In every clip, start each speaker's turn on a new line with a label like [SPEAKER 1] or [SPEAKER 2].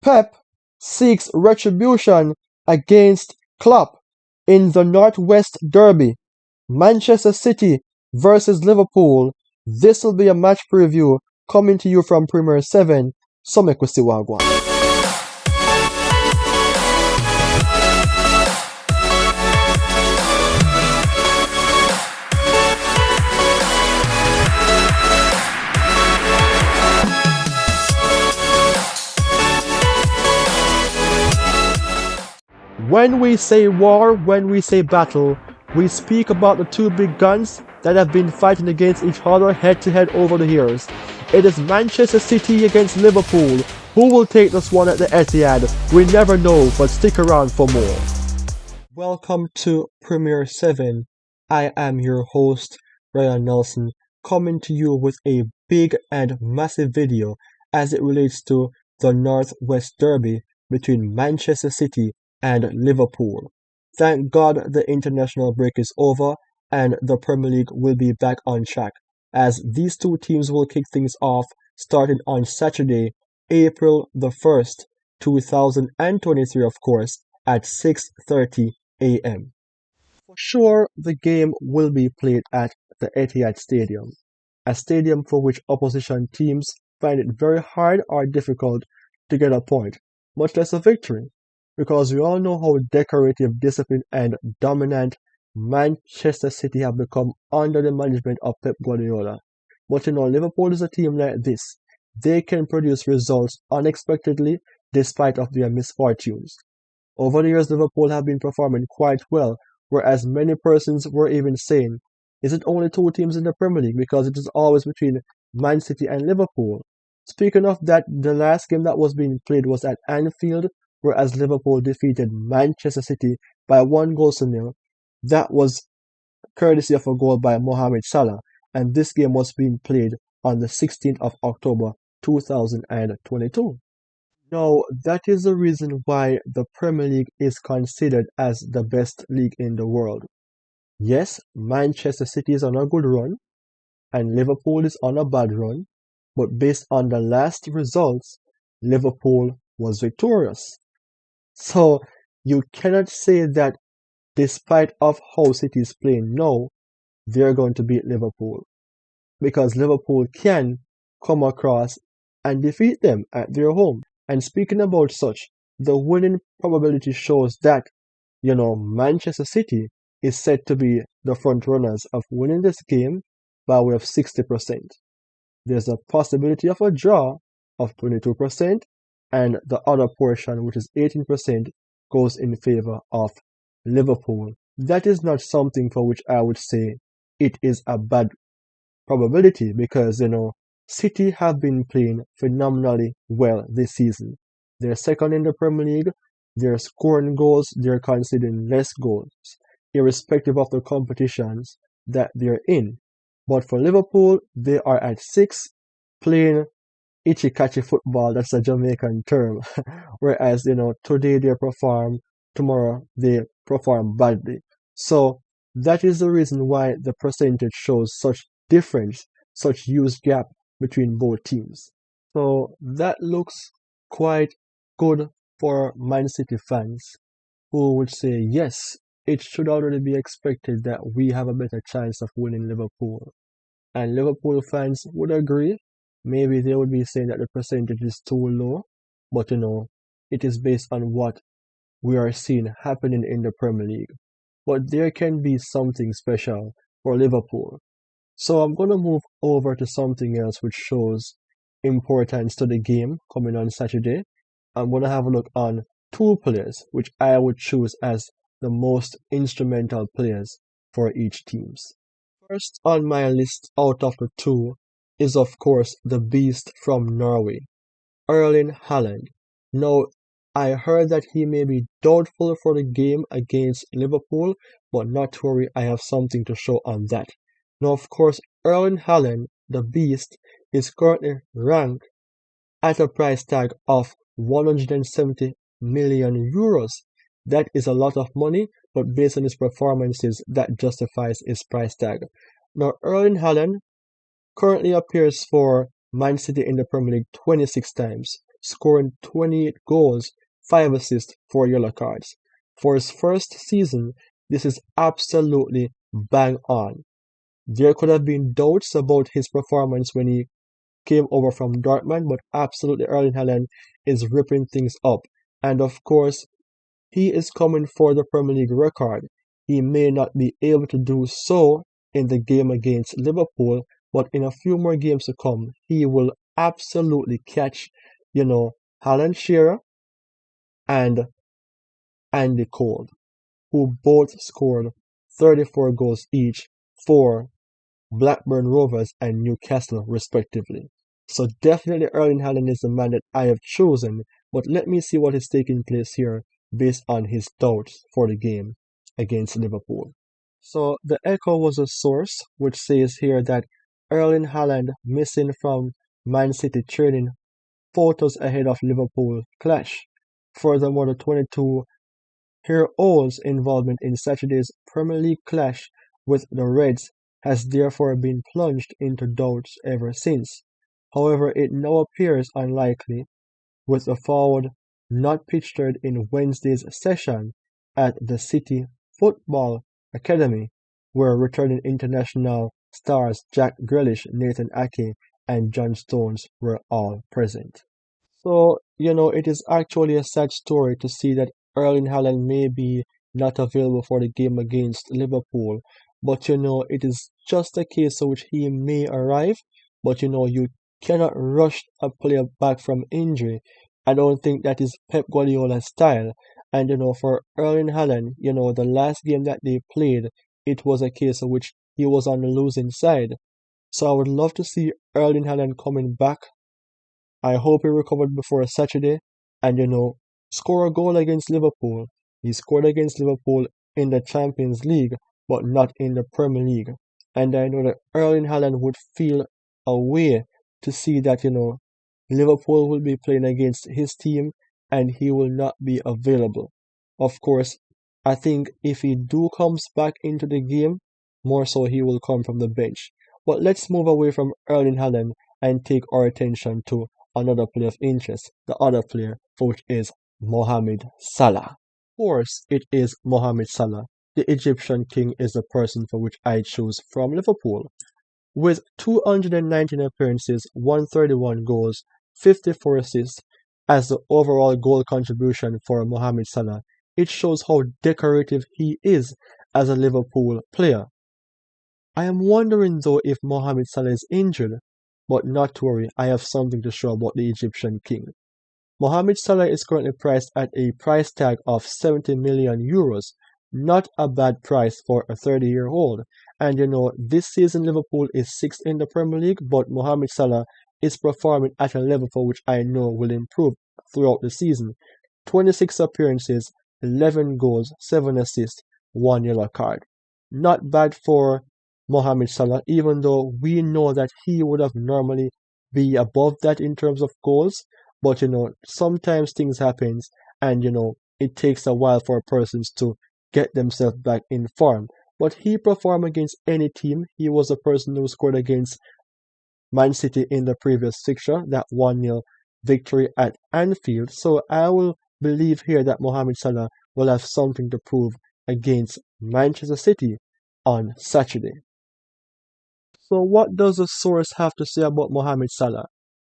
[SPEAKER 1] Pep seeks retribution against Klopp in the Northwest Derby. Manchester City versus Liverpool. This will be a match preview coming to you from Premier 7. So make we see what I want. When we say war, when we say battle, we speak about the two big guns that have been fighting against each other head-to-head over the years. It is Manchester City against Liverpool. Who will take this one at the Etihad? We never know, but stick around for more. Welcome to Premier 7. I am your host, Ryan Nelson, coming to you with a big and massive video as it relates to the Northwest Derby between Manchester City and Liverpool. Thank God the international break is over and the Premier League will be back on track, as these two teams will kick things off starting on Saturday, April the 1st, 2023, of course, at 6:30 a.m. For sure, the game will be played at the Etihad Stadium, a stadium for which opposition teams find it very hard or difficult to get a point, much less a victory, because we all know how decorative, disciplined, and dominant Manchester City have become under the management of Pep Guardiola. But Liverpool is a team like this. They can produce results unexpectedly despite of their misfortunes. Over the years, Liverpool have been performing quite well, whereas many persons were even saying, is it only two teams in the Premier League? Because it is always between Man City and Liverpool. Speaking of that, the last game that was being played was at Anfield, whereas Liverpool defeated Manchester City by 1-0. That was courtesy of a goal by Mohamed Salah, and this game was being played on the 16th of October 2022. Now, that is the reason why the Premier League is considered as the best league in the world. Yes, Manchester City is on a good run, and Liverpool is on a bad run, but based on the last results, Liverpool was victorious. So you cannot say that despite of how City is playing now, they're going to beat Liverpool, because Liverpool can come across and defeat them at their home. And speaking about such, the winning probability shows that, Manchester City is said to be the front runners of winning this game by way of 60%. There's a possibility of a draw of 22%, and the other portion, which is 18%, goes in favor of Liverpool. That is not something for which I would say it is a bad probability, because, City have been playing phenomenally well this season. They're second in the Premier League, they're scoring goals, they're conceding less goals, irrespective of the competitions that they're in. But for Liverpool, they are at 6, playing itchy-catchy football, that's a Jamaican term. Whereas, today they perform, tomorrow they perform badly. So that is the reason why the percentage shows such difference, such huge gap between both teams. So that looks quite good for Man City fans, who would say, yes, it should already be expected that we have a better chance of winning Liverpool. And Liverpool fans would agree. Maybe they would be saying that the percentage is too low, but it is based on what we are seeing happening in the Premier League. But there can be something special for Liverpool. So I'm going to move over to something else which shows importance to the game coming on Saturday. I'm going to have a look on two players which I would choose as the most instrumental players for each team. First on my list out of the two is, of course, the beast from Norway, Erling Haaland. Now, I heard that he may be doubtful for the game against Liverpool, but not to worry, I have something to show on that. Now, of course, Erling Haaland, the beast, is currently ranked at a price tag of 170 million euros. That is a lot of money, but based on his performances, that justifies his price tag. Now, Erling Haaland currently appears for Man City in the Premier League 26 times. scoring 28 goals, 5 assists, 4 yellow cards. For his first season, this is absolutely bang on. There could have been doubts about his performance when he came over from Dortmund, but absolutely Erling Haaland is ripping things up. And of course, he is coming for the Premier League record. He may not be able to do so in the game against Liverpool, but in a few more games to come, he will absolutely catch, Haaland Shearer and Andy Cole, who both scored 34 goals each for Blackburn Rovers and Newcastle respectively. So definitely Erling Haaland is the man that I have chosen, but let me see what is taking place here based on his doubts for the game against Liverpool. So the Echo was a source which says here that Erling Haaland missing from Man City training photos ahead of Liverpool clash. Furthermore, the 22-year-old's involvement in Saturday's Premier League clash with the Reds has therefore been plunged into doubts ever since. However, it now appears unlikely, with the forward not pictured in Wednesday's session at the City Football Academy, where returning international stars Jack Grealish, Nathan Ake, and John Stones were all present. So, it is actually a sad story to see that Erling Haaland may be not available for the game against Liverpool. But, it is just a case in which he may arrive. But, you cannot rush a player back from injury. I don't think that is Pep Guardiola's style. And, for Erling Haaland, the last game that they played, it was a case in which he was on the losing side. So I would love to see Erling Haaland coming back. I hope he recovered before Saturday and, score a goal against Liverpool. He scored against Liverpool in the Champions League, but not in the Premier League. And I know that Erling Haaland would feel a way to see that, Liverpool will be playing against his team and he will not be available. Of course, I think if he comes back into the game, more so he will come from the bench. But let's move away from Erling Haaland and take our attention to another player of interest, the other player, which is Mohamed Salah. Of course, it is Mohamed Salah. The Egyptian king is the person for which I choose from Liverpool. With 219 appearances, 131 goals, 54 assists as the overall goal contribution for Mohamed Salah, it shows how decorative he is as a Liverpool player. I am wondering though if Mohamed Salah is injured, but not to worry, I have something to show about the Egyptian king. Mohamed Salah is currently priced at a price tag of 70 million euros, not a bad price for a 30-year-old. And this season Liverpool is 6th in the Premier League, but Mohamed Salah is performing at a level for which I know will improve throughout the season. 26 appearances, 11 goals, 7 assists, 1 yellow card. Not bad for Mohamed Salah, even though we know that he would have normally be above that in terms of goals. But sometimes things happen and it takes a while for persons to get themselves back in form. But he performed against any team. He was the person who scored against Man City in the previous fixture, that 1-0 victory at Anfield. So I will believe here that Mohamed Salah will have something to prove against Manchester City on Saturday. So what does the source have to say about Mohamed Salah?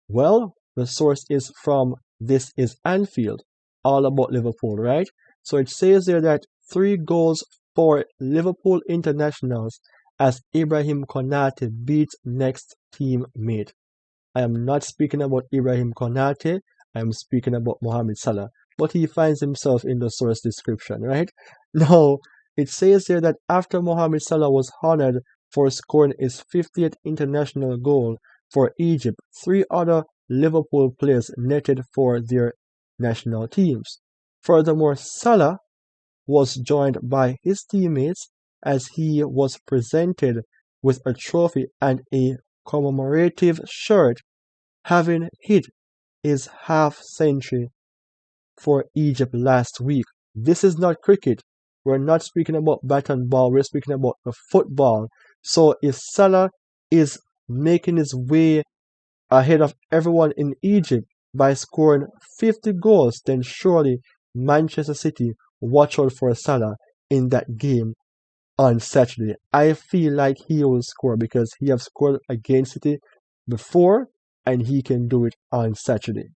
[SPEAKER 1] Well, the source is from This Is Anfield, all about Liverpool, right? So it says there that 3 goals for Liverpool internationals as Ibrahim Konate beats next teammate. I am not speaking about Ibrahim Konate, I am speaking about Mohamed Salah, but he finds himself in the source description, right? Now, it says there that after Mohamed Salah was honored for scoring his 50th international goal for Egypt, 3 other Liverpool players netted for their national teams. Furthermore, Salah was joined by his teammates as he was presented with a trophy and a commemorative shirt, having hit his half-century for Egypt last week. This is not cricket. We're not speaking about bat and ball. We're speaking about the football. So if Salah is making his way ahead of everyone in Egypt, by scoring 50 goals, then surely Manchester City watch out for Salah in that game on Saturday. I feel like he will score because he has scored against City before and he can do it on Saturday.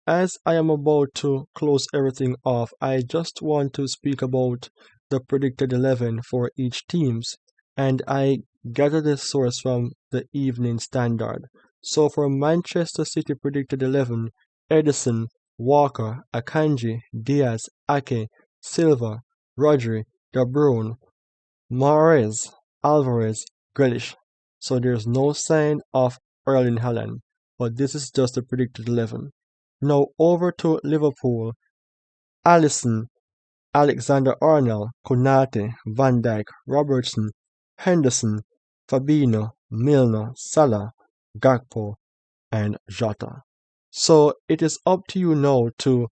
[SPEAKER 1] As I am about to close everything off, I just want to speak about the predicted 11 for each teams, and I gather this source from the Evening Standard. So for Manchester City predicted 11, Edison, Walker, Akanji, Diaz, Ake, Silva, Rodri, De Bruyne, Mahrez, Alvarez, Grealish. So there's no sign of Erling Haaland, but this is just the predicted 11. Now over to Liverpool. Alisson, Alexander-Arnold, Konate, Van Dijk, Robertson, Henderson, Fabinho, Milner, Salah, Gakpo, and Jota. So it is up to you now to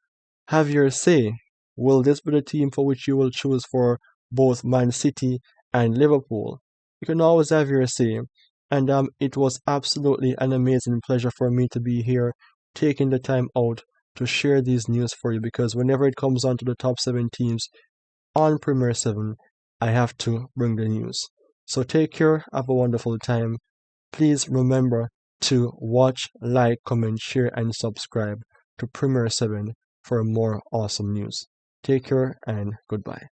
[SPEAKER 1] have your say. Will this be the team for which you will choose for both Man City and Liverpool? You can always have your say. And it was absolutely an amazing pleasure for me to be here, taking the time out to share these news for you because whenever it comes on to the top 7 teams on Premier 7, I have to bring the news. So take care, have a wonderful time. Please remember to watch, like, comment, share, and subscribe to Premier 7 for more awesome news. Take care and goodbye.